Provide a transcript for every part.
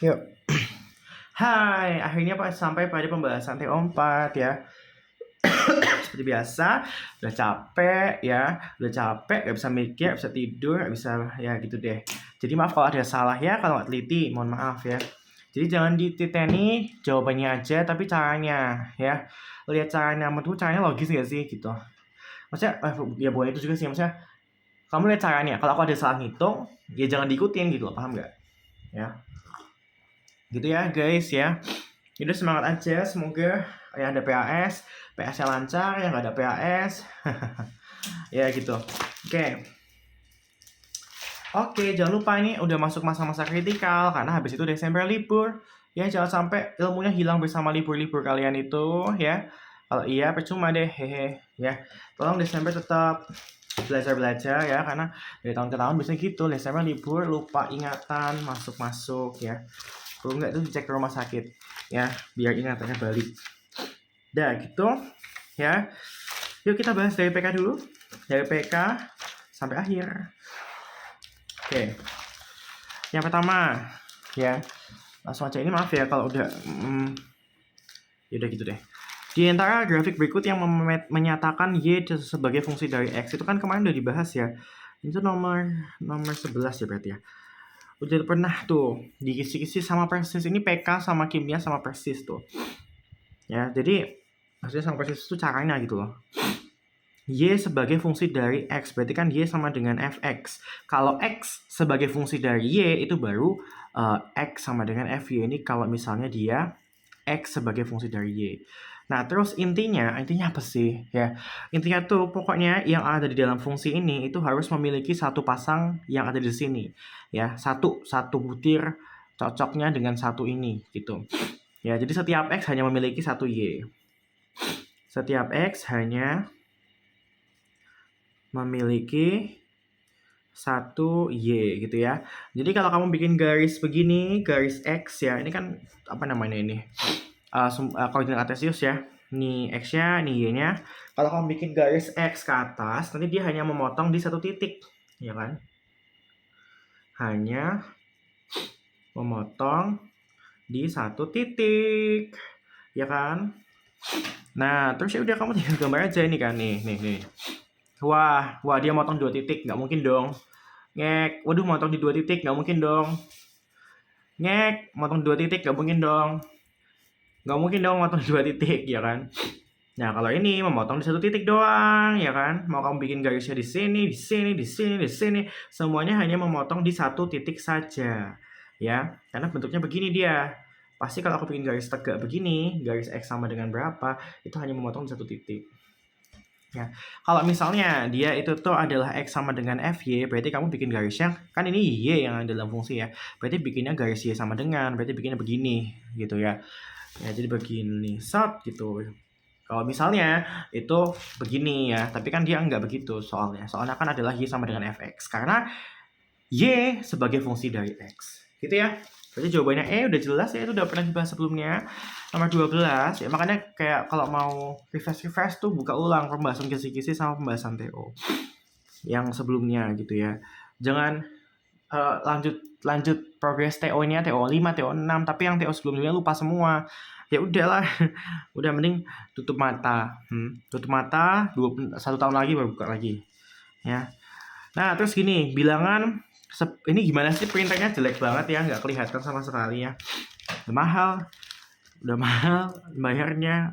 Yuk. Hai, akhirnya Pak sampai pada pembahasan TO4 ya. Seperti biasa, udah capek ya, gak bisa mikir, gak bisa tidur, gak bisa ya gitu deh. Jadi maaf kalau ada salah ya, kalau nggak teliti, mohon maaf ya. Jadi jangan dititeni jawabannya aja, tapi caranya ya. Lihat caranya, menurut caranya logis gak sih gitu. Maksudnya, ya boleh itu juga sih, maksudnya kamu lihat caranya. Kalau aku ada salah ngitung, ya jangan diikutin gitu loh, paham nggak? Ya, gitu ya guys ya. Jadi semangat aja, semoga yang ada PAS-nya lancar, yang nggak ada PAS, ya gitu. Oke, jangan lupa ini udah masuk masa-masa kritikal karena habis itu Desember libur. Ya jangan sampai ilmunya hilang bersama libur-libur kalian itu ya. Kalau iya percuma deh, hehe ya. Tolong Desember tetap belajar-belajar ya, karena dari tahun ke tahun biasanya gitu, Desember libur lupa ingatan masuk-masuk ya. Kalau nggak itu dicek ke rumah sakit ya, biar ingatannya balik. Dah gitu ya. Yuk kita bahas dari PK dulu. Dari PK sampai akhir. Oke. Yang pertama ya. Langsung aja, ini maaf ya kalau udah ya udah gitu deh. Di antara grafik berikut yang menyatakan Y sebagai fungsi dari X itu kan kemarin udah dibahas ya. Itu nomor 11 ya berarti ya. Udah pernah tuh dikisi-kisi sama persis. Ini PK sama kimia sama persis tuh. Ya, jadi maksudnya sama persis itu caranya gitu loh. Y sebagai fungsi dari X, berarti kan Y sama dengan Fx. Kalau X sebagai fungsi dari Y, itu baru X sama dengan Fy. Ini kalau misalnya dia X sebagai fungsi dari Y. Nah, terus intinya apa sih? Ya, intinya tuh pokoknya yang ada di dalam fungsi ini itu harus memiliki satu pasang yang ada di sini. Ya, satu butir cocoknya dengan satu ini, gitu. Ya, jadi setiap X hanya memiliki satu Y. Setiap X hanya memiliki satu Y gitu ya. Jadi kalau kamu bikin garis begini, garis X ya, ini kan apa namanya ini? Koordinat kartesius ya. Ini X-nya, ini Y-nya. Kalau kamu bikin garis X ke atas, nanti dia hanya memotong di satu titik, ya kan? Hanya memotong di satu titik, ya kan? Nah, terus ya udah kamu tinggal gambar aja ini kan, nih. Wah, dia motong 2 titik, nggak mungkin dong. Ngek, waduh motong di 2 titik, nggak mungkin dong. Ngek, motong 2 titik, nggak mungkin dong. Nggak mungkin dong motong 2 titik, ya kan. Nah, kalau ini memotong di 1 titik doang, ya kan. Mau kamu bikin garisnya di sini, di sini, di sini, di sini. Semuanya hanya memotong di 1 titik saja. Ya, karena bentuknya begini dia. Pasti kalau aku bikin garis tegak begini, garis X sama dengan berapa, itu hanya memotong di 1 titik. Ya, kalau misalnya dia itu tuh adalah X sama dengan Fy, berarti kamu bikin garisnya, kan ini Y yang ada dalam fungsi ya, berarti bikinnya garis Y sama dengan, berarti bikinnya begini, gitu ya. Ya, jadi begini, shot gitu. Kalau misalnya itu begini ya, tapi kan dia nggak begitu soalnya kan adalah Y sama dengan Fx, karena Y sebagai fungsi dari X, gitu ya. Berarti jawabannya udah jelas ya, itu udah pernah dibahas sebelumnya. Nomor 12 ya, makanya kayak kalau mau refresh tuh buka ulang pembahasan kisi-kisi sama pembahasan TO yang sebelumnya gitu ya. Jangan lanjut progres TO-nya, TO 5, TO 6, tapi yang TO sebelumnya lupa semua. Ya udahlah. Udah mending tutup mata. Tutup mata, 1 tahun lagi baru buka lagi. Ya. Nah, terus gini, bilangan ini gimana sih, printernya jelek banget ya, nggak kelihatan sama sekali ya. Udah mahal bayarnya,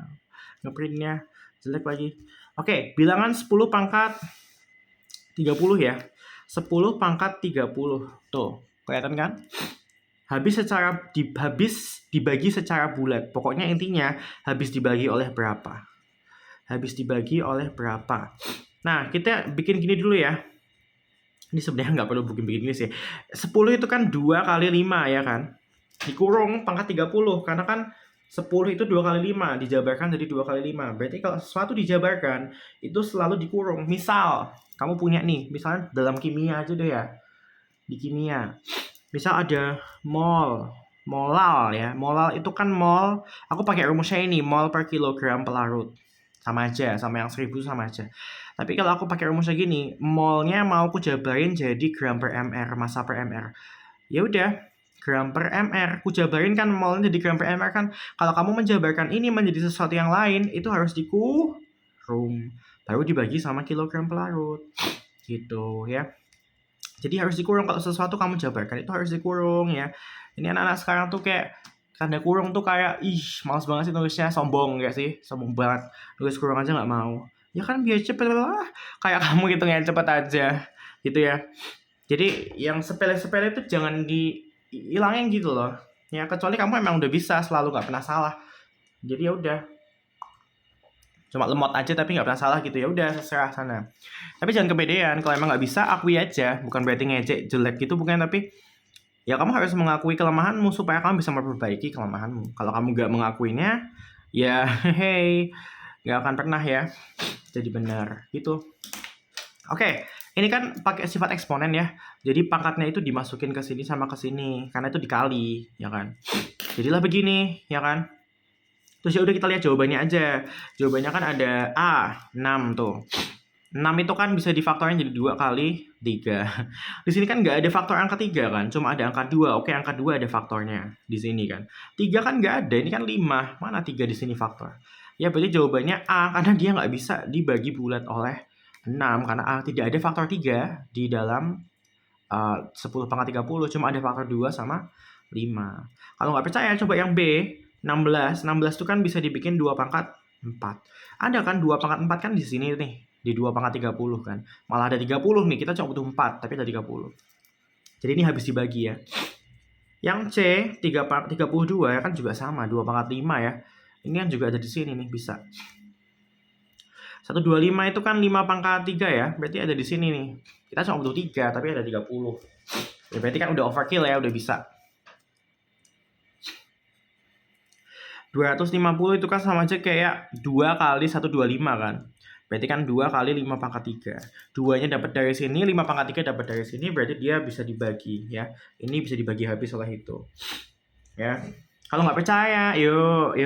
ngeprintnya jelek lagi. Oke, bilangan 10 pangkat 30 ya. 10 pangkat 30. Tuh, kelihatan kan? Habis dibagi secara bulat. Pokoknya intinya habis dibagi oleh berapa. Nah, kita bikin gini dulu ya. Ini sebenarnya nggak perlu bikin gini sih. 10 itu kan 2 kali 5 ya kan. Dikurung pangkat 30. Karena kan 10 itu 2 kali 5. Dijabarkan jadi 2 kali 5. Berarti kalau sesuatu dijabarkan, itu selalu dikurung. Misal, kamu punya nih. Misalnya dalam kimia aja deh ya. Di kimia. Misal ada molal ya. Molal itu kan mol. Aku pakai rumusnya ini. Mol per kilogram pelarut. Sama aja. Sama yang 1000 sama aja. Tapi kalau aku pakai rumusnya gini, molnya mau aku jabarin jadi gram per mr, massa per mr. Ya udah, gram per mr. Ku jabarin kan molnya jadi gram per mr kan. Kalau kamu menjabarkan ini menjadi sesuatu yang lain, itu harus dikurung. Baru dibagi sama kilogram pelarut. Gitu ya. Jadi harus dikurung. Kalau sesuatu kamu jabarkan itu harus dikurung ya. Ini anak-anak sekarang tuh kayak tanda kurung tuh kayak males banget sih nulisnya, sombong gak sih? Sombong banget. Nulis kurung aja nggak mau. Ya kan biar cepet lah. Kayak kamu gitu ya, cepet aja. Gitu ya. Jadi yang sepele-sepele itu jangan dihilangin gitu loh. Ya kecuali kamu emang udah bisa selalu nggak pernah salah. Jadi ya udah. Cuma lemot aja tapi nggak pernah salah gitu, ya udah terserah sana. Tapi jangan kepedean. Kalau emang nggak bisa, akui aja. Bukan berarti ngejek jelek gitu, bukan, tapi ya kamu harus mengakui kelemahanmu supaya kamu bisa memperbaiki kelemahanmu. Kalau kamu nggak mengakuinya, ya hey, nggak akan pernah ya jadi benar gitu. Oke, ini kan pakai sifat eksponen ya. Jadi pangkatnya itu dimasukin ke sini sama ke sini karena itu dikali, ya kan. Jadilah begini, ya kan. Terus ya udah kita lihat jawabannya aja. Jawabannya kan ada A, 6 tuh. 6 itu kan bisa difaktorin jadi 2 kali 3. Di sini kan nggak ada faktor angka 3 kan, cuma ada angka 2. Oke, angka 2 ada faktornya di sini kan. 3 kan nggak ada, ini kan 5. Mana 3 di sini faktor? Ya berarti jawabannya A, karena dia nggak bisa dibagi bulat oleh 6. Karena A tidak ada faktor 3 di dalam 10 pangkat 30, cuma ada faktor 2 sama 5. Kalau nggak percaya, coba yang B, 16. 16 itu kan bisa dibikin 2 pangkat 4. Ada kan 2 pangkat 4 kan di sini nih. Di 2 pangkat 30 kan. Malah ada 30 nih, kita cuma butuh 4, tapi ada 30. Jadi ini habis dibagi ya. Yang C, 32 ya kan juga sama, 2 pangkat 5 ya. Ini kan juga ada di sini nih, bisa. 125 itu kan 5 pangkat 3 ya, berarti ada di sini nih. Kita cuma butuh 3, tapi ada 30. Ya berarti kan udah overkill ya, udah bisa. 250 itu kan sama aja kayak 2 kali 125 kan. Berarti kan 2 kali 5 pangkat 3. 2-nya dapat dari sini, 5 pangkat 3 dapat dari sini, berarti dia bisa dibagi ya. Ini bisa dibagi habis oleh itu. Ya. Kalau nggak percaya, yuk.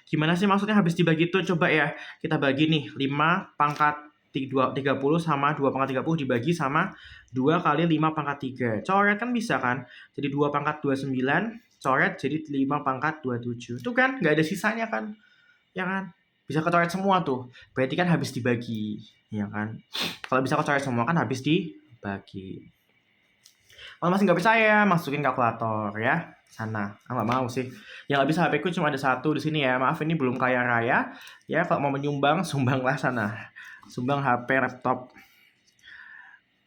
Gimana sih maksudnya habis dibagi itu? Coba ya, kita bagi nih 5 pangkat 30 sama 2 pangkat 30 dibagi sama 2 kali 5 pangkat 3. Coret kan bisa kan? Jadi 2 pangkat 29, coret jadi 5 pangkat 27. Itu kan nggak ada sisanya kan? Ya kan? Bisa kecoret semua tuh. Berarti kan habis dibagi. Ya kan? Kalau bisa kecoret semua kan habis dibagi. Kalau masih nggak percaya, masukin kalkulator ya. Sana. Nggak mau sih. Yang nggak bisa HP ku cuma ada 1 di sini ya. Maaf, ini belum kaya raya. Ya, kalau mau menyumbang, sumbanglah sana. Sumbang HP, laptop.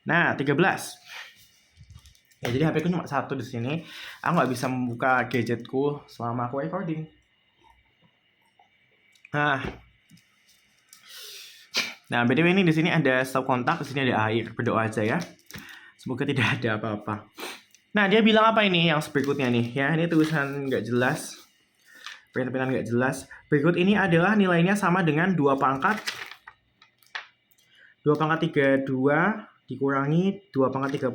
Nah, 13. Ya, jadi HP ku cuma 1 di sini. Aku nggak bisa membuka gadgetku selama aku recording. Nah, BTW ini di sini ada stop kontak, di sini ada air. Berdoa aja ya. Semoga tidak ada apa-apa. Nah, dia bilang apa ini yang berikutnya nih ya. Ini tulisan nggak jelas. Penampilan nggak jelas. Berikut ini adalah nilainya sama dengan 2 pangkat 32 dikurangi 2 pangkat 30.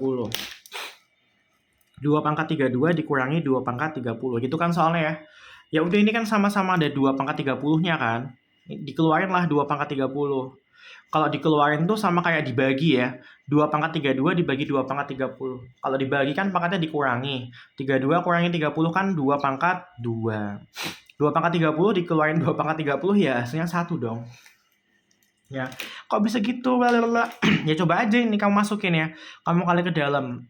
2 pangkat 32 dikurangi 2 pangkat 30. Gitu kan soalnya ya. Ya udah, ini kan sama-sama ada 2 pangkat 30-nya kan. Dikeluarin lah 2 pangkat 30. Kalau dikeluarin tuh sama kayak dibagi ya. 2 pangkat 32 dibagi 2 pangkat 30. Kalau dibagi kan pangkatnya dikurangi. 32 kurangi 30 kan 2 pangkat 2. 2 pangkat 30 dikeluarin 2 pangkat 30 ya hasilnya 1 dong. Ya, kok bisa gitu? Ya coba aja ini kamu masukin ya. Kamu kali ke dalam.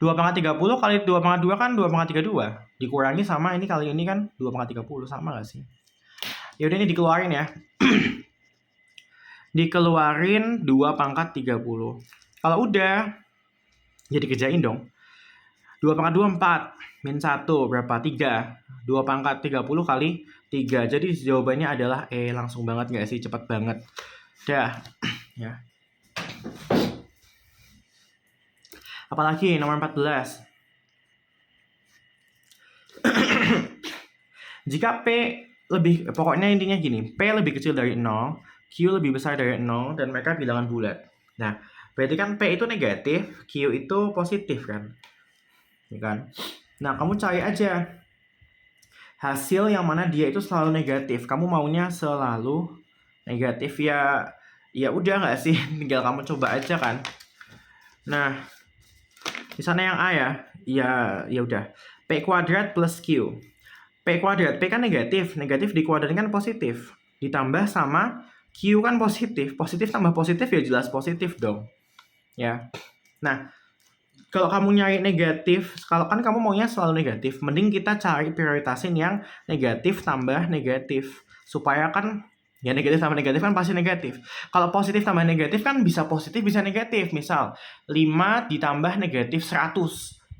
2 pangkat 30 kali 2 pangkat 2 kan 2 pangkat 32. Dikurangi sama ini kali ini kan 2 pangkat 30. Sama gak sih? Ya udah, ini dikeluarin ya. Dikeluarin 2 pangkat 30. Kalau udah, ya dikerjain dong. 2 pangkat 2, 4. Min 1, berapa? 3. 2 pangkat 30 kali 3. Jadi jawabannya adalah E. Langsung banget gak sih? Cepat banget. Dah. Ya. Apalagi nomor 14. Jika P lebih, pokoknya intinya gini. P lebih kecil dari 0, Q lebih besar dari 0, dan mereka bilangan bulat. Nah, berarti kan P itu negatif, Q itu positif kan? Ya kan? Nah, kamu cari aja hasil yang mana dia itu selalu negatif. Kamu maunya selalu negatif ya. Ya udah nggak sih? Tinggal kamu coba aja kan. Nah, di sana yang A ya. Ya, ya udah. P kuadrat plus Q. P kuadrat, P kan negatif. Negatif dikuadratin kan positif. Ditambah sama Q kan positif. Positif tambah positif ya jelas positif dong. Ya. Nah, kalau kamu nyari negatif, kalau kan kamu maunya selalu negatif, mending kita cari prioritasin yang negatif tambah negatif. Supaya kan, ya negatif tambah negatif kan pasti negatif. Kalau positif tambah negatif kan bisa positif, bisa negatif. Misal, 5 ditambah negatif 100.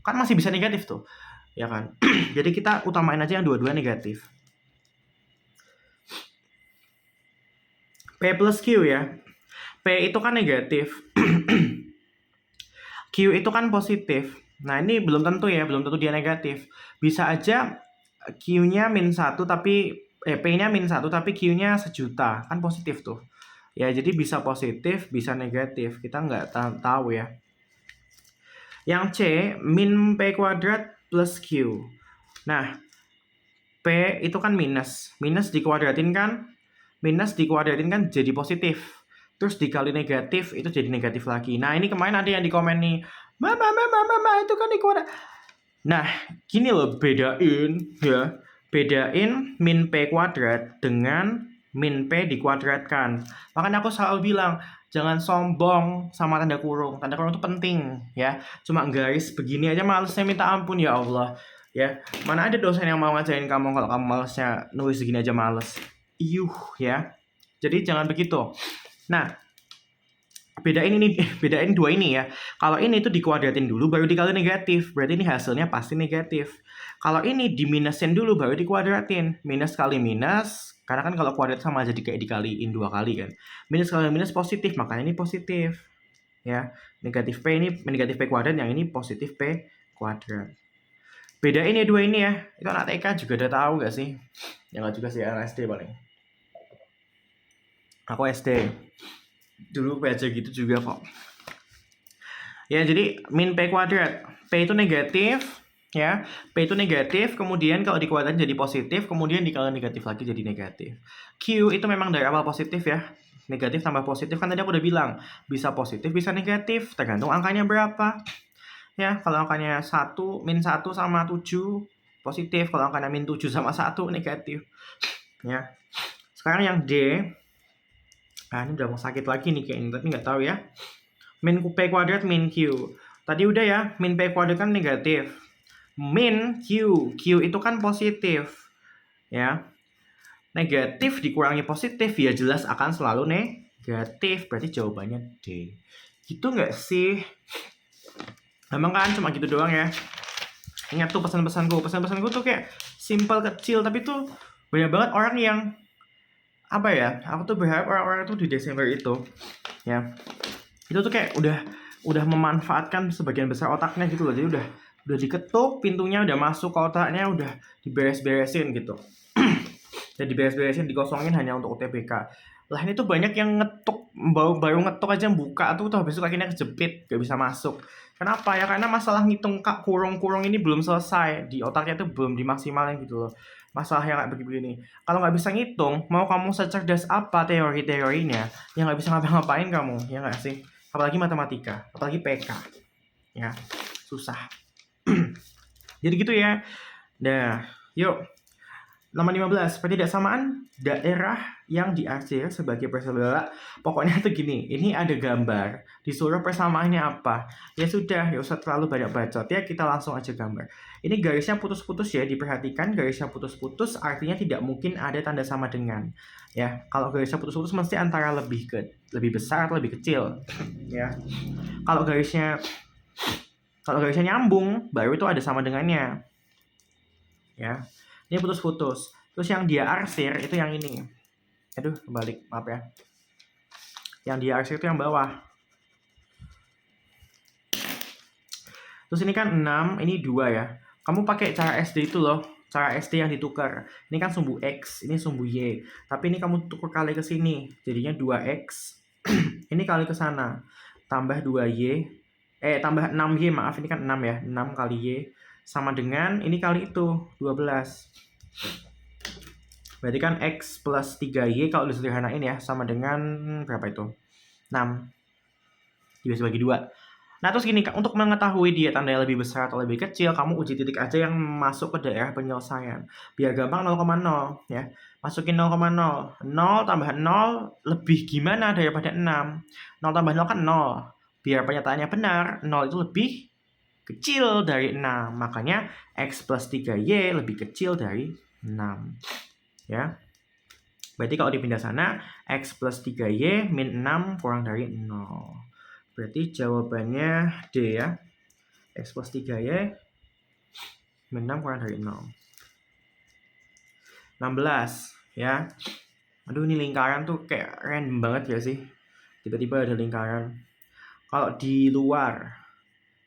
Kan masih bisa negatif tuh. Ya kan? Jadi kita utamain aja yang dua-dua negatif. P plus Q ya. P itu kan negatif. Q itu kan positif. Nah, ini belum tentu ya, belum tentu dia negatif. Bisa aja Q-nya -1 tapi P-nya -1 tapi Q-nya 1.000.000. Kan positif tuh. Ya, jadi bisa positif, bisa negatif. Kita nggak tahu ya. Yang C, min P kuadrat plus Q. Nah, P itu kan minus. Minus dikuadratin kan jadi positif. Terus dikali negatif itu jadi negatif lagi. Nah, ini kemarin ada yang di komen nih, Mama, itu kan dikuadrat. Nah, gini loh, bedain ya. Bedain min P kuadrat dengan min P dikuadratkan. Makanya aku selalu bilang, jangan sombong sama tanda kurung. Tanda kurung itu penting ya. Cuma garis begini aja malesnya minta ampun ya Allah. Ya, mana ada dosen yang mau ngajarin kamu kalau kamu malesnya nulis segini aja males. Ya. Jadi jangan begitu. Nah, bedain dua ini ya. Kalau ini tuh dikuadratin dulu baru dikali negatif. Berarti ini hasilnya pasti negatif. Kalau ini diminusin dulu baru dikuadratin. Minus kali minus, karena kan kalau kuadrat sama jadi kayak dikaliin 2 kali kan. Minus kali minus positif, makanya ini positif. Ya, negatif P ini negatif P kuadrat, yang ini positif P kuadrat. Bedain ya dua ini ya. Itu anak TK juga udah tahu gak sih? Ya nggak juga sih, anak SD paling. Aku SD. Dulu belajar gitu juga kok. Ya, jadi min P kuadrat. P itu negatif, ya. P itu negatif, kemudian kalau dikuadratin jadi positif, kemudian dikali negatif lagi jadi negatif. Q itu memang dari awal positif ya. Negatif tambah positif kan tadi aku udah bilang, bisa positif, bisa negatif, tergantung angkanya berapa. Ya, kalau angkanya 1, min 1 sama 7 positif, kalau angkanya min 7 sama 1 negatif. Ya. Sekarang yang D. Nah, ini udah mau sakit lagi nih kayaknya, tapi nggak tahu ya. Min P kuadrat min Q. Tadi udah ya, min P kuadrat kan negatif. Min Q. Q itu kan positif. Ya. Negatif dikurangi positif ya jelas akan selalu negatif. Berarti jawabannya D. Gitu nggak sih? Memang kan cuma gitu doang ya. Ingat tuh pesan-pesanku. Pesan-pesanku tuh kayak simple kecil, tapi tuh banyak banget orang yang apa ya? Aku tuh berharap orang-orang itu di Desember itu ya. Itu tuh kayak udah memanfaatkan sebagian besar otaknya gitu loh. Jadi udah diketuk, pintunya udah masuk ke otaknya, udah diberes-beresin gitu. Dan diberes-beresin, dikosongin hanya untuk UTBK. Lah ini tuh banyak yang ngetuk, baru ngetuk aja buka tuh habis itu kakinya kejepit, gak bisa masuk. Kenapa ya? Karena masalah ngitung kurung-kurung ini belum selesai. Di otaknya tuh belum dimaksimalin gitu loh. Masalah yang kayak begini. Kalau nggak bisa ngitung, mau kamu secerdas apa teori-teorinya, yang nggak bisa ngapa-ngapain kamu, ya nggak sih? Apalagi matematika, apalagi PK. Ya, susah. Jadi gitu ya. Nah, yuk. Nomor 15, ketidaksamaan daerah yang diarsir sebagai persaudaraan. Pokoknya tuh gini, ini ada gambar, disuruh persamaannya apa. Ya sudah, ya usah terlalu banyak bacot ya, kita langsung aja gambar. Ini garisnya putus-putus ya, diperhatikan garisnya putus-putus artinya tidak mungkin ada tanda sama dengan. Ya, kalau garisnya putus-putus mesti antara lebih besar atau lebih kecil. Ya. Kalau garisnya nyambung, baru itu ada sama dengannya. Ya. Ini putus-putus. Terus yang dia arsir itu yang ini. Aduh, kebalik, maaf ya. Yang dia arsir itu yang bawah. Terus ini kan 6, ini 2 ya. Kamu pakai cara SD itu loh. Cara SD yang ditukar. Ini kan sumbu X, ini sumbu Y. Tapi ini kamu tukar kali ke sini. Jadinya 2X. Ini kali ke sana. Tambah 2Y. Tambah 6Y, maaf. Ini kan 6 ya. 6 kali Y. Sama dengan ini kali itu 12. Berarti kan X plus 3Y kalau disederhanain ya sama dengan berapa itu? 6. Dibagi 2. Nah, terus gini, Kak, untuk mengetahui dia tandanya lebih besar atau lebih kecil, kamu uji titik aja yang masuk ke daerah penyelesaian. Biar gampang 0,0 ya. Masukin 0,0. 0 tambah 0 lebih gimana daripada 6? 0 tambah 0 kan 0. Biar pernyataannya benar, 0 itu lebih kecil dari 6. Makanya X plus 3Y lebih kecil dari 6. Ya. Berarti kalau dipindah sana, X plus 3Y min 6 kurang dari 0. Berarti jawabannya D ya. X plus 3Y min 6 kurang dari 0. 16 ya. Aduh, ini lingkaran tuh kayak random banget ya sih. Tiba-tiba ada lingkaran. Kalau di luar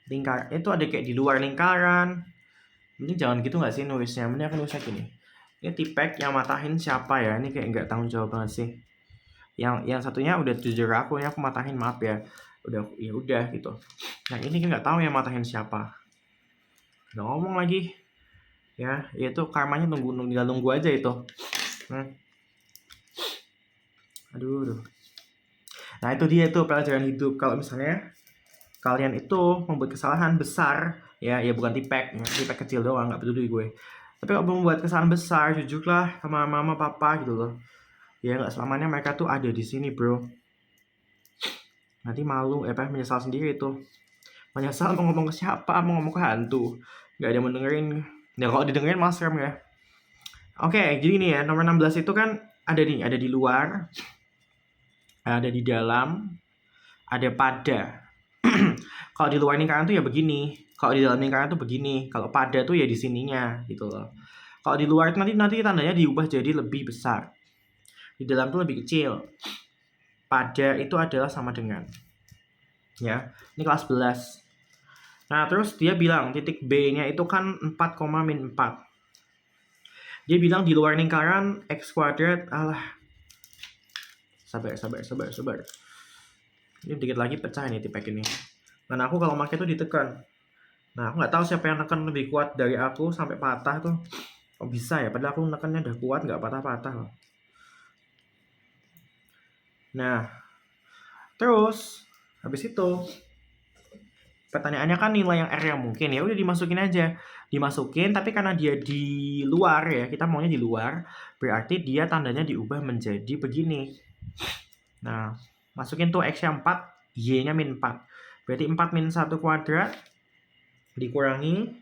lingkaran itu ada kayak di luar lingkaran. Ini jangan gitu nggak sih nulisnya? Ini aku nulisnya gini. Ini tipek yang matahin siapa ya? Ini kayak nggak tanggung jawab banget sih. Yang satunya udah jujur aku, ini aku matahin, maaf ya. Udah gitu. Yang ini kan nggak tahu yang matahin siapa. Udah ngomong lagi. Ya, itu karmanya tinggal nunggu aja itu. Aduh. Nah, itu dia tuh pelajaran hidup. Kalau misalnya kalian itu membuat kesalahan besar, ya bukan tipek kecil doang, nggak peduli gue. Tapi kalau membuat kesalahan besar, jujurlah sama mama papa gitu loh. Ya nggak selamanya mereka tuh ada di sini, bro. Nanti malu, menyesal sendiri itu. Menyesal mau ngomong ke siapa, mau ngomong ke hantu. Nggak ada yang mendengerin. Ya kalau didengerin malah serem ya. Oke, jadi ini ya, nomor 16 itu kan ada di luar, ada di dalam, ada pada. Kalau di luar lingkaran tuh ya begini, kalau di dalam lingkaran tuh begini, kalau pada tuh ya di sininya gitu loh. Kalau di luar nanti tandanya diubah jadi lebih besar, di dalam tuh lebih kecil. Pada itu adalah sama dengan, ya ini kelas 11. Nah terus dia bilang titik B-nya itu kan 4, min 4. Dia bilang di luar lingkaran X kuadrat, sabar. Ini dikit lagi pecah ini tipek ini. Dan aku kalau pakai tuh ditekan. Nah aku nggak tahu siapa yang nekan lebih kuat dari aku sampai patah tuh. Kok bisa ya? Padahal aku nekannya udah kuat, nggak patah-patah loh. Nah, terus habis itu pertanyaannya kan nilai yang R yang mungkin, ya udah dimasukin aja. Dimasukin, tapi karena dia di luar ya, kita maunya di luar, berarti dia tandanya diubah menjadi begini. Nah, masukin tuh X-nya 4, Y-nya min 4. Berarti 4 min 1 kuadrat dikurangi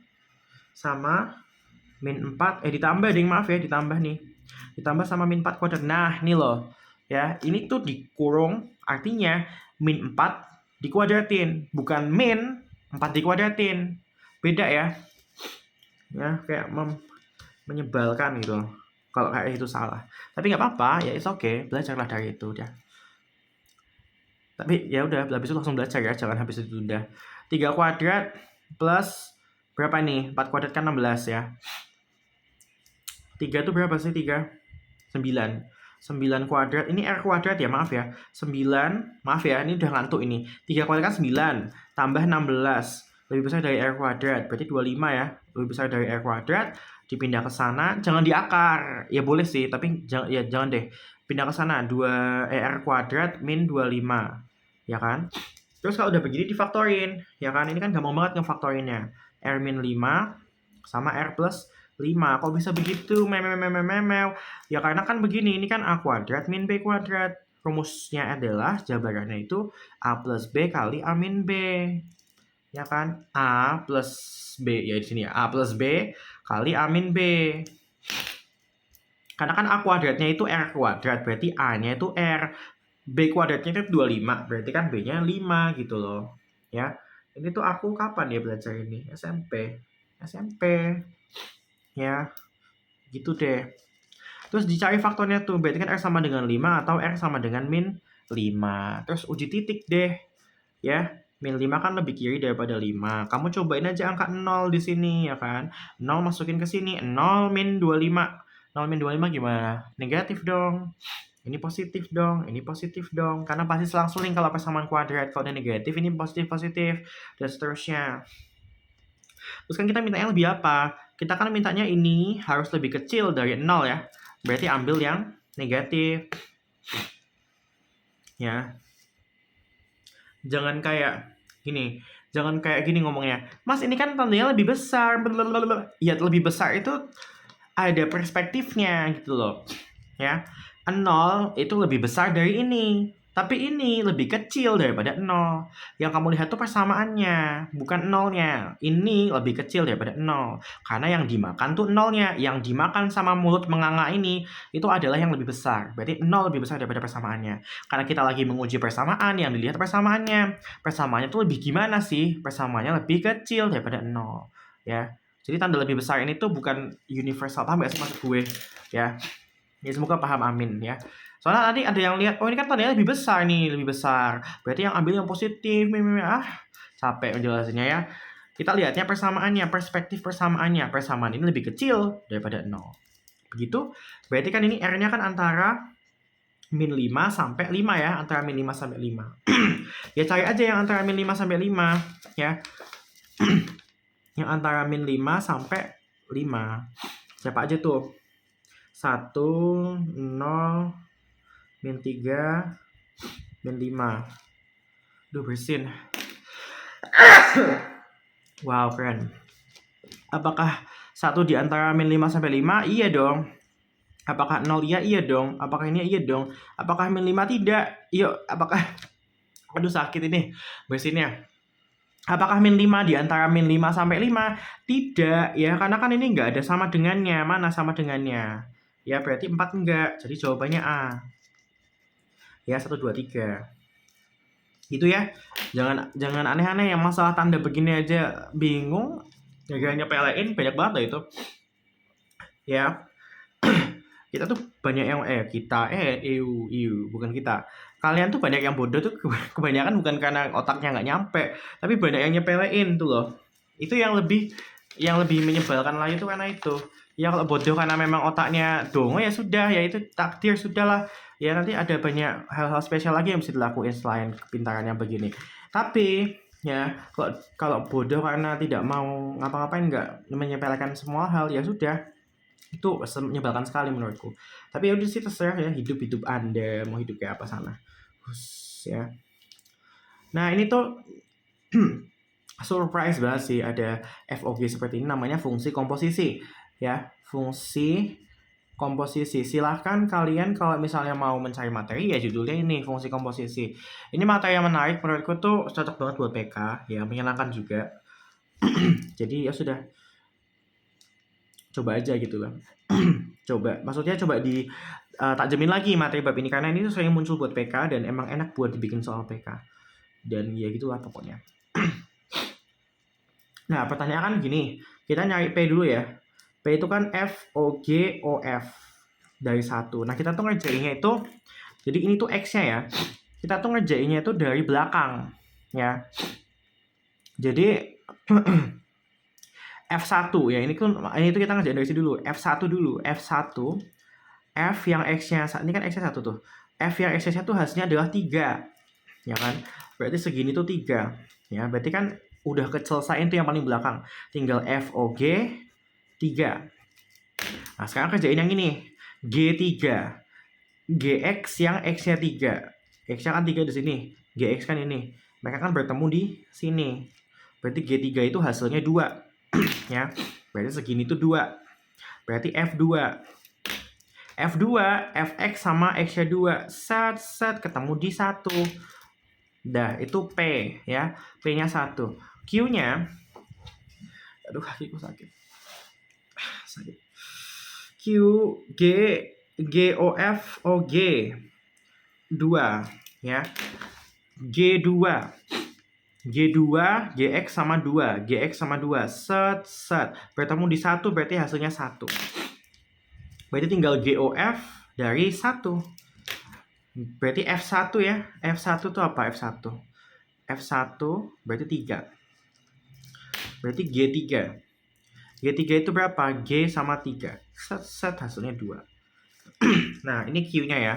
sama min 4, ditambah ding, maaf ya, ditambah nih. Ditambah sama min 4 kuadrat. Nah, ini loh. Ya, ini tuh dikurung, artinya min 4 dikuadratin, bukan min 4 dikuadratin. Beda ya. Ya, kayak menyebalkan gitu. Kalau kayak itu salah. Tapi nggak apa-apa, ya it's okay, belajarlah dari itu ya. Tapi ya udah, habis itu langsung belajar ya, jangan habis itu udah. 3 kuadrat plus berapa nih? 4 kuadrat kan 16 ya. 3 itu berapa sih 3? 9. 9 kuadrat, ini R kuadrat ya, maaf ya. 9, maaf ya, ini udah ngantuk ini. 3 kuadrat kan 9, tambah 16. Lebih besar dari R kuadrat, berarti 25 ya. Lebih besar dari R kuadrat, dipindah ke sana, jangan di akar. Ya boleh sih, tapi jangan deh. Pindah ke sana, R kuadrat min 25. Ya kan? Terus kalau udah begini difaktorin, ya kan? Ini kan gampang banget ngefaktorinnya. R min 5 sama R plus 5. Kok bisa begitu? Ya karena kan begini, ini kan A kuadrat min B kuadrat. Rumusnya adalah jabarannya itu A plus B kali A min B. Ya kan? A plus B, ya di sini ya. A plus B kali A min B. Karena kan A kuadratnya itu R kuadrat, berarti A-nya itu R. B kuadratnya itu 25, berarti kan B-nya 5 gitu loh. Ya. Ini tuh aku kapan ya belajar ini? SMP. Ya, gitu deh. Terus dicari faktornya tuh, berarti kan R sama dengan 5 atau R sama dengan min 5. Terus uji titik deh. Ya, min 5 kan lebih kiri daripada 5. Kamu cobain aja angka 0 di sini ya kan. 0 masukin ke sini, 0 min 25. 0 min 25 gimana? Negatif dong. Ini positif dong, ini positif dong. Karena pasti selang-seling kalau persamaan kuadrat. Kalau ini negatif, ini positif, dan seterusnya. Terus kan kita mintanya lebih apa? Kita kan mintanya ini harus lebih kecil dari 0 ya. Berarti ambil yang negatif. Ya. Jangan kayak gini. Jangan kayak gini ngomongnya. Mas, ini kan tandanya lebih besar. Blablabla. Ya, lebih besar itu ada perspektifnya gitu loh. Ya. 0 itu lebih besar dari ini. Tapi ini lebih kecil daripada 0. Yang kamu lihat tuh persamaannya, bukan 0-nya. Ini lebih kecil daripada 0. Karena yang dimakan tuh 0-nya. Yang dimakan sama mulut menganga ini, itu adalah yang lebih besar. Berarti 0 lebih besar daripada persamaannya. Karena kita lagi menguji persamaan, yang dilihat persamaannya. Persamaannya tuh lebih gimana sih? Persamaannya lebih kecil daripada 0. Ya. Jadi tanda lebih besar ini tuh bukan universal. Paham gak sih maksud gue? Ya. Ya semoga paham, amin ya. Soalnya nanti ada yang lihat, oh ini kan tandanya lebih besar nih, lebih besar. Berarti yang ambil yang positif, capek menjelasinnya ya. Kita lihatnya persamaannya, perspektif persamaannya. Persamaan ini lebih kecil daripada 0. Begitu, berarti kan ini R-nya kan antara min 5 sampai 5 ya, antara min 5 sampai 5. Ya cari aja yang antara min 5 sampai 5 ya. Yang antara min 5 sampai 5. Siapa aja tuh? 1, 0, min 3, min 5. Duh, bersin. Wow, keren. Apakah 1 di antara min 5 sampai 5? Iya dong. Apakah 0? Iya dong. Apakah ini? Iya dong. Apakah min 5? Tidak. Yuk, apakah... Aduh, sakit ini bersinnya. Apakah min 5 di antara min 5 sampai 5? Tidak, ya. Karena kan ini nggak ada sama dengannya. Mana sama dengannya? Ya, berarti 4 enggak. Jadi jawabannya A. Ya, 1, 2, 3. Gitu ya. Jangan aneh-aneh yang masalah tanda begini aja bingung. Gara-gara nyepelein banyak banget lah itu. Ya. Kita tuh banyak yang bukan kita. Kalian tuh banyak yang bodoh tuh kebanyakan bukan karena otaknya nggak nyampe, tapi banyak yang nyepelein tuh loh. Itu yang lebih menyebalkan lagi itu karena itu. Ya kalau bodoh karena memang otaknya dongo ya sudah, ya itu takdir sudahlah. Ya nanti ada banyak hal-hal spesial lagi yang bisa dilakuin selain kepintarannya begini. Tapi ya kalau bodoh karena tidak mau ngapa-ngapain, nggak menyepelekan semua hal, ya sudah. Itu menyebalkan sekali menurutku. Tapi ya udah sih, terserah ya, hidup Anda mau hidup kayak apa sana. Ya. Nah, ini tuh surprise banget sih ada FOG seperti ini, namanya fungsi komposisi. Ya, fungsi komposisi. Silahkan kalian kalau misalnya mau mencari materi ya judulnya ini, fungsi komposisi. Ini materi yang menarik menurutku tuh, cocok banget buat PK, ya menyenangkan juga. Jadi ya sudah, coba aja gitu lah. Maksudnya coba tak jamin lagi materi bab ini, karena ini tuh sering muncul buat PK dan emang enak buat dibikin soal PK. Dan ya gitulah pokoknya. Nah, pertanyaan kan gini, kita nyari P dulu ya. P itu kan F, O, G, O, F dari 1. Nah, kita tuh ngerjainnya itu, jadi ini tuh X-nya ya. Kita tuh ngerjainnya itu dari belakang ya. Jadi F1 ya, ini tuh kita ngerjain dari sini dulu. F1 dulu. F1, F yang X-nya, ini kan X-nya 1 tuh. F yang X-nya 1 hasilnya adalah 3. Ya kan? Berarti segini tuh 3. Ya, berarti kan udah keselesaian tuh yang paling belakang. Tinggal FOG 3. Nah, sekarang kerjain yang ini. G3. GX yang X-nya 3. X-nya kan 3 di sini. GX kan ini. Mereka kan bertemu di sini. Berarti G3 itu hasilnya 2. Ya. Berarti segini tuh 2. Berarti F2. F2, Fx sama X-nya 2. Set ketemu di 1. Dah, itu P ya. P-nya 1. Q-nya, aduh kakiku sakit. Q, G, O, F, O, G 2 ya. G2, GX sama 2. GX sama 2. Set. Bertemu di 1, berarti hasilnya 1. Berarti tinggal GOF dari 1. Berarti F1 ya. F1 itu apa F1? F1 berarti 3. Berarti G3. G3 itu berapa? G sama 3. Set hasilnya 2. Nah, ini Q-nya ya.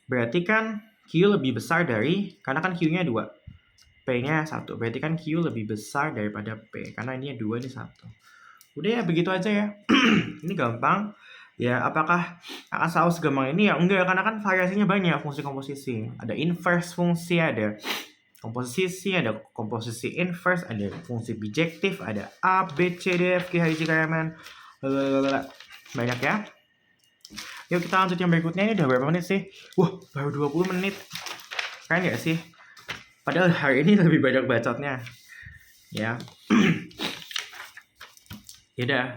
Berarti kan Q lebih besar dari, karena kan Q-nya 2. P-nya 1. Berarti kan Q lebih besar daripada P. Karena ini 2, ini 1. Udah ya, begitu aja ya. Ini gampang. Ya, apakah akan selalu segampang ini? Ya enggak, karena kan variasinya banyak fungsi komposisi. Ada inverse fungsi, ada komposisi, ada komposisi inverse, ada fungsi bijektif, ada A, B, C, D, F, G, H, I, J, K, L, M, N. Banyak ya. Yuk kita lanjut yang berikutnya. Ini udah berapa menit sih? Wah, baru 20 menit. Keren gak sih? Padahal hari ini lebih banyak bacotnya. Ya. Yaudah.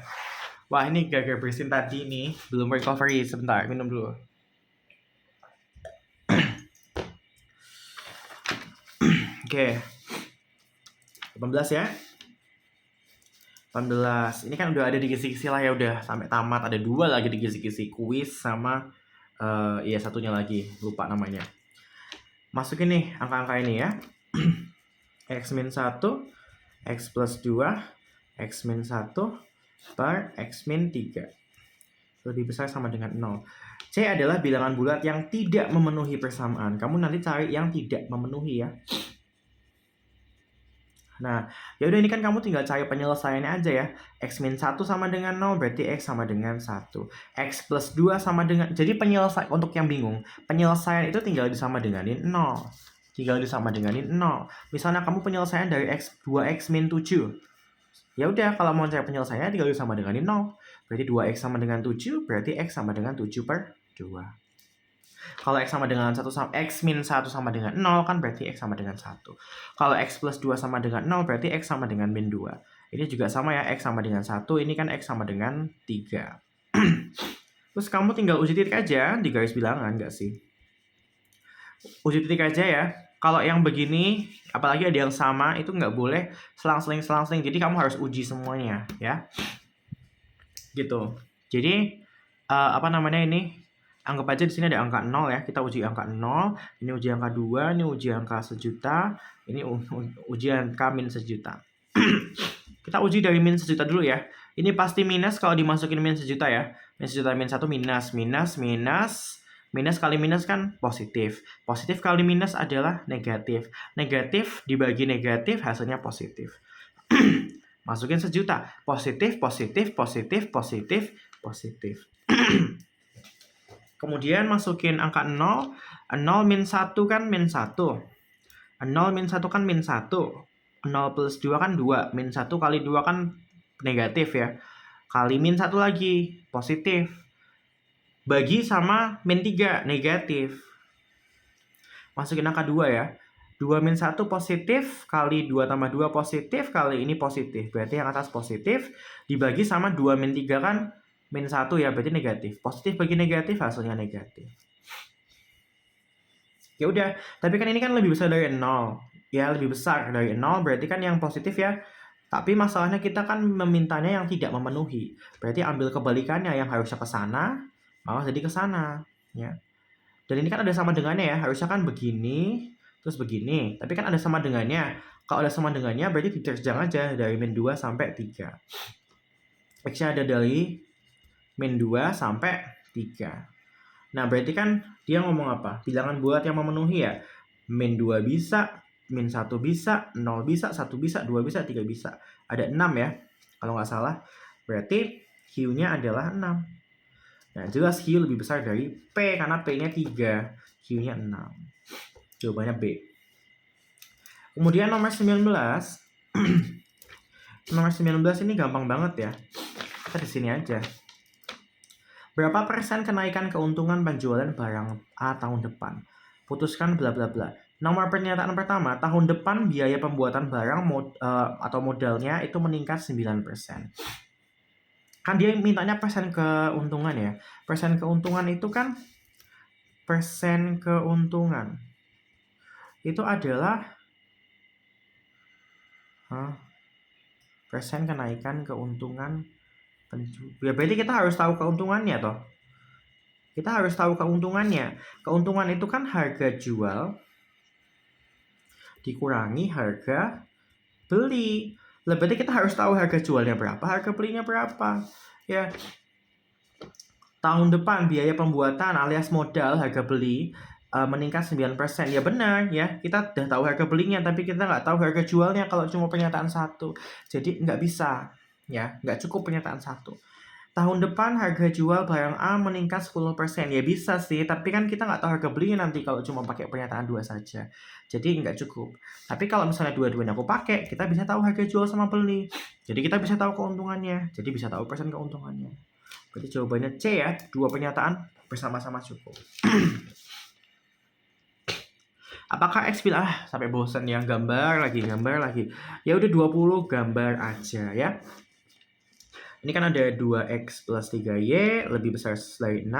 Wah, ini gara-gara bersin tadi nih. Belum recovery. Sebentar, minum dulu. Oke. 18 ya. 18. Ini kan udah ada di kisi-kisi lah ya, udah sampai tamat. Ada 2 lagi di kisi-kisi, kuis sama satunya lagi, lupa namanya. Masukin nih angka-angka ini ya. X min 1, X plus 2, X min 1 per X min 3. Lebih besar sama dengan 0. C adalah bilangan bulat yang tidak memenuhi persamaan. Kamu nanti cari yang tidak memenuhi ya. Nah, ya udah ini kan kamu tinggal cari penyelesaiannya aja ya. X min 1 sama dengan 0 berarti X sama dengan 1. X plus 2 sama dengan... Jadi penyelesaian, untuk yang bingung, penyelesaian itu tinggal disama denganin 0. Tinggal disama denganin 0. Misalnya kamu penyelesaian dari X 2X min 7. Ya udah, kalau mau cari penyelesaiannya tinggal disama denganin 0. Berarti 2X sama dengan 7, berarti X sama dengan 7 per 2. Kalau X sama dengan 1 sama X min 1 sama dengan 0 kan berarti X sama dengan 1. Kalau X plus 2 sama dengan 0 berarti X sama dengan min 2. Ini juga sama ya, X sama dengan 1, ini kan X sama dengan 3. Terus kamu tinggal uji titik aja di garis bilangan, nggak sih? Uji titik aja ya. Kalau yang begini, apalagi ada yang sama, itu nggak boleh selang-seling. Jadi kamu harus uji semuanya ya. Gitu. Jadi, ini? Anggap aja di sini ada angka 0 ya. Kita uji angka 0, ini uji angka 2, ini uji angka 1 juta, ini uji angka min 1 juta. Kita uji dari min 1 juta dulu ya. Ini pasti minus kalau dimasukin min 1 juta ya. Min 1 juta min 1 minus. Minus kali minus kan positif. Positif kali minus adalah negatif. Negatif dibagi negatif hasilnya positif. Masukin 1 juta. Positif. Kemudian masukin angka 0. 0 min 1 kan min 1. 0 min 1 kan min 1. 0 plus 2 kan 2. Min 1 kali 2 kan negatif ya. Kali min 1 lagi, positif. Bagi sama min 3, negatif. Masukin angka 2 ya. 2 min 1 positif, kali 2 tambah 2 positif, kali ini positif. Berarti yang atas positif, dibagi sama 2 min 3 kan min 1 ya, berarti negatif. Positif bagi negatif, hasilnya negatif. Ya udah, tapi kan ini kan lebih besar dari 0. Ya, lebih besar dari 0, berarti kan yang positif ya. Tapi masalahnya kita kan memintanya yang tidak memenuhi. Berarti ambil kebalikannya, yang harusnya ke sana, malah jadi ke sana. Ya. Dan ini kan ada sama dengannya ya, harusnya kan begini, terus begini. Tapi kan ada sama dengannya. Kalau ada sama dengannya, berarti diterjang aja dari min 2 sampai 3. X-nya ada dari min 2 sampai 3. Nah, berarti kan dia ngomong apa? Bilangan bulat yang memenuhi ya. Min 2 bisa, min 1 bisa, 0 bisa, 1 bisa, 2 bisa, 3 bisa. Ada 6 ya, kalau nggak salah. Berarti Q-nya adalah 6. Nah, jelas Q lebih besar dari P, karena P-nya 3. Q-nya 6. Jawabannya B. Kemudian nomor 19. Nomor 19 ini gampang banget ya. Kita di sini aja. Berapa persen kenaikan keuntungan penjualan barang A tahun depan? Putuskan bla bla bla. Nomor pernyataan pertama, tahun depan biaya pembuatan barang atau modalnya itu meningkat 9%. Kan dia mintanya persen keuntungan ya. Persen keuntungan itu kan persen keuntungan. Itu adalah persen kenaikan keuntungan. Ya berarti kita harus tahu keuntungannya toh. Kita harus tahu keuntungannya. Keuntungan itu kan harga jual dikurangi harga beli. Berarti kita harus tahu harga jualnya berapa, harga belinya berapa. Ya. Tahun depan biaya pembuatan alias modal harga beli meningkat 9%. Ya benar ya, kita udah tahu harga belinya tapi kita nggak tahu harga jualnya kalau cuma pernyataan satu. Jadi nggak bisa. Ya, nggak cukup pernyataan satu. tahun depan harga jual barang A meningkat 10%. Ya bisa sih, tapi kan kita nggak tahu harga belinya nanti kalau cuma pakai pernyataan 2 saja. Jadi nggak cukup. Tapi kalau misalnya dua-duanya aku pakai, kita bisa tahu harga jual sama beli. Jadi kita bisa tahu keuntungannya. Jadi bisa tahu persen keuntungannya. Berarti jawabannya C ya, 2 pernyataan bersama-sama cukup. Apakah X bila sampai bosan ya gambar lagi. Ya udah 20 gambar aja ya. Ini kan ada 2x plus 3y lebih besar dari 6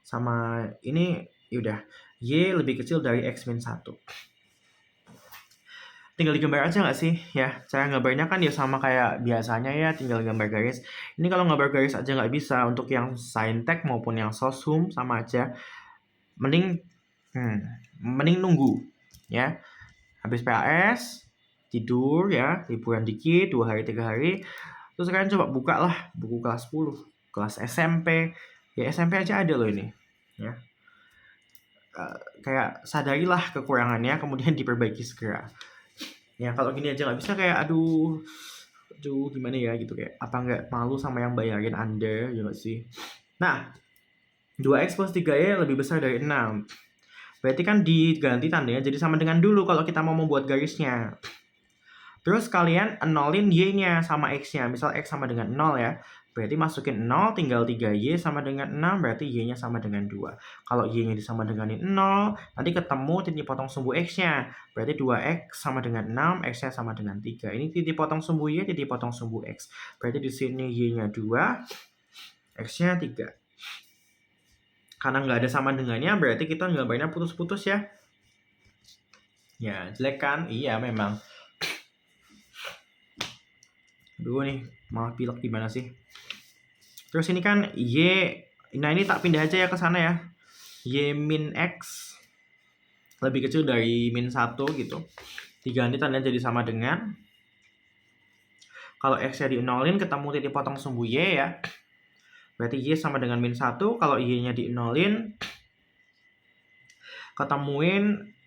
sama ini yaudah y lebih kecil dari x min 1. Tinggal digambar aja nggak sih ya? Cara gambarnya kan ya sama kayak biasanya ya, tinggal gambar garis. Ini kalau gambar garis aja nggak bisa, untuk yang saintek maupun yang soshum sama aja. Mending nunggu ya. Habis PAS, tidur ya, liburan dikit 2 hari 3 hari. Terus kalian coba buka lah buku kelas 10, kelas SMP. Ya SMP aja ada loh ini. Ya. Kayak sadarilah kekurangannya, kemudian diperbaiki segera. Ya kalau gini aja nggak bisa, kayak aduh gimana ya gitu, kayak apa nggak malu sama yang bayarin Anda ya nggak sih? Nah, 2x plus 3y lebih besar dari 6. Berarti kan diganti tandanya jadi sama dengan dulu kalau kita mau membuat garisnya. Terus kalian nolin y-nya sama x-nya. Misal x sama dengan 0 ya. Berarti masukin 0 tinggal 3y sama dengan 6. Berarti y-nya sama dengan 2. Kalau y-nya disama dengan 0, nanti ketemu titik potong sumbu x-nya. Berarti 2x sama dengan 6, x-nya sama dengan 3. Ini titik potong sumbu y, titik potong sumbu x. Berarti di sini y-nya 2, x-nya 3. Karena nggak ada sama dengannya, berarti kita gambarnya putus-putus ya. Ya, jelek kan? Iya, memang. Aduh nih, malah pilek gimana sih? Terus ini kan y, nah ini tak pindah aja ya ke sana ya. Y min x lebih kecil dari min 1 gitu. Diganti tandanya jadi sama dengan, kalau x-nya di-nolin ketemu titik potong sumbu y ya. Berarti y sama dengan min 1. Kalau y-nya di-nolin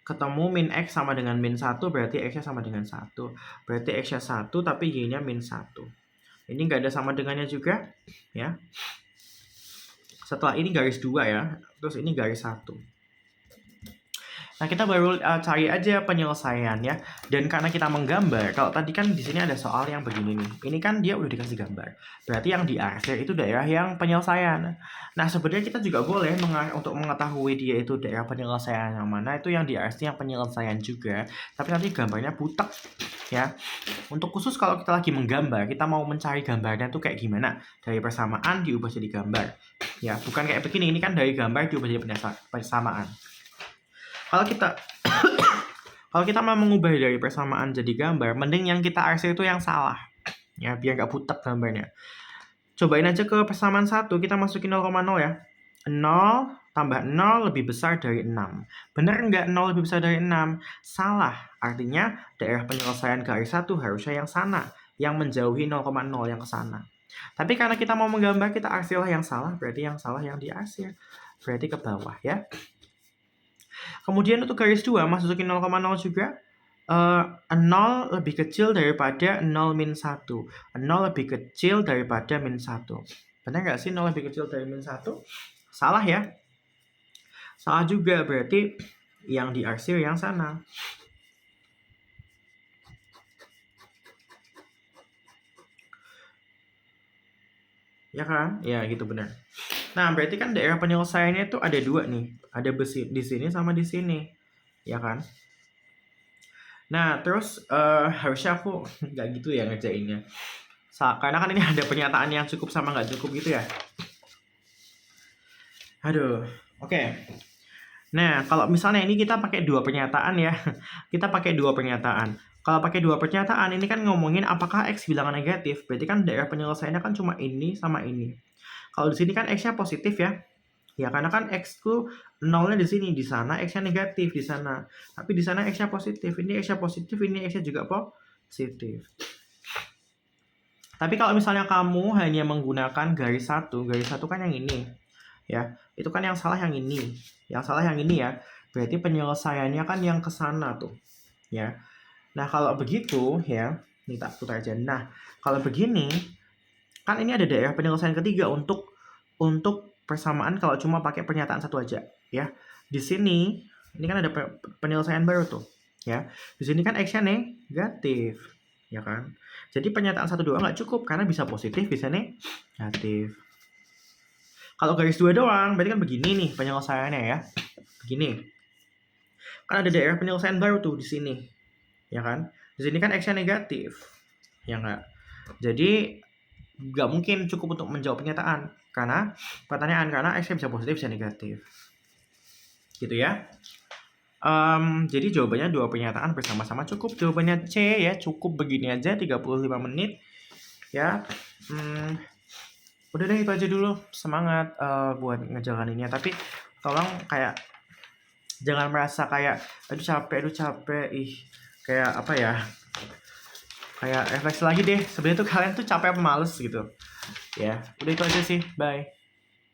ketemu min x sama dengan min 1, berarti x-nya sama dengan 1. Berarti x-nya 1 tapi y-nya min 1. Ini nggak ada sama dengannya juga ya. Setelah ini garis 2 ya, terus ini garis 1. Nah, kita baru cari aja penyelesaian ya. Dan karena kita menggambar, kalau tadi kan di sini ada soal yang begini nih. Ini kan dia udah dikasih gambar. Berarti yang diarsir itu daerah yang penyelesaian. Nah, sebenarnya kita juga boleh untuk mengetahui dia itu daerah penyelesaian yang mana, itu yang diarsir yang penyelesaian juga. Tapi nanti gambarnya butek ya. Untuk khusus kalau kita lagi menggambar, kita mau mencari gambarnya tuh kayak gimana? Dari persamaan diubah jadi gambar. Ya, bukan kayak begini. Ini kan dari gambar diubah jadi persamaan. Kalau kita mau mengubah dari persamaan jadi gambar, mending yang kita arsir itu yang salah ya, biar nggak butek gambarnya. Cobain aja ke persamaan 1, kita masukin 0,0 ya. 0 tambah 0 lebih besar dari 6. Bener nggak 0 lebih besar dari 6? Salah. Artinya daerah penyelesaian garis 1 harusnya yang sana, yang menjauhi 0,0 yang ke sana. Tapi karena kita mau menggambar, kita arsirlah yang salah, berarti yang salah yang diarsir. Berarti ke bawah ya. Kemudian untuk garis 2, masukin 0,0 juga. 0 lebih kecil daripada 0 min 1. 0 lebih kecil daripada min 1. Benar nggak sih 0 lebih kecil dari min 1? Salah ya. Salah juga, berarti yang diarsir yang sana. Ya kan? Ya gitu benar. Nah, berarti kan daerah penyelesaiannya itu ada 2 nih. Ada besi di sini sama di sini. Ya kan? Nah, terus harusnya aku nggak gitu ya ngerjainnya. Karena kan ini ada pernyataan yang cukup sama nggak cukup gitu ya. Aduh, oke. Nah, kalau misalnya ini kita pakai 2 pernyataan ya. Kita pakai 2 pernyataan. Kalau pakai 2 pernyataan, ini kan ngomongin apakah X bilangan negatif. Berarti kan daerah penyelesaiannya kan cuma ini sama ini. Kalau di sini kan X-nya positif ya. Ya, karena kan X itu 0-nya di sini, di sana X-nya negatif di sana. Tapi di sana X-nya positif, ini X-nya positif, ini X-nya juga positif. Tapi kalau misalnya kamu hanya menggunakan garis 1 kan yang ini. Ya, itu kan yang salah yang ini. Yang salah yang ini ya. Berarti penyelesaiannya kan yang ke sana tuh. Ya. Nah, kalau begitu ya, ini tak putar aja. Nah, kalau begini, kan ini ada daerah penyelesaian ketiga untuk persamaan kalau cuma pakai pernyataan satu aja, ya. Di sini ini kan ada penyelesaian baru tuh, ya. Di sini kan X-nya negatif, ya kan. Jadi pernyataan 1 2 nggak cukup karena bisa positif, bisa negatif. Kalau garis 2 doang, berarti kan begini nih penyelesaiannya ya. Begini. Kan ada daerah penyelesaian baru tuh di sini. Ya kan? Di sini kan X-nya negatif. Ya enggak? Jadi nggak mungkin cukup untuk menjawab pernyataan karena X-nya bisa positif bisa negatif. Gitu ya. Jadi jawabannya 2 pernyataan bersama-sama cukup. Jawabannya C ya, cukup begini aja 35 menit. Ya. Udah deh itu aja dulu. Semangat buat ngejalaninnya. Tapi tolong kayak jangan merasa kayak aduh capek, kayak apa ya? Kayak refleksi lagi deh. Sebenarnya tuh kalian tuh capek apa males gitu. Ya, udah itu aja sih. Bye.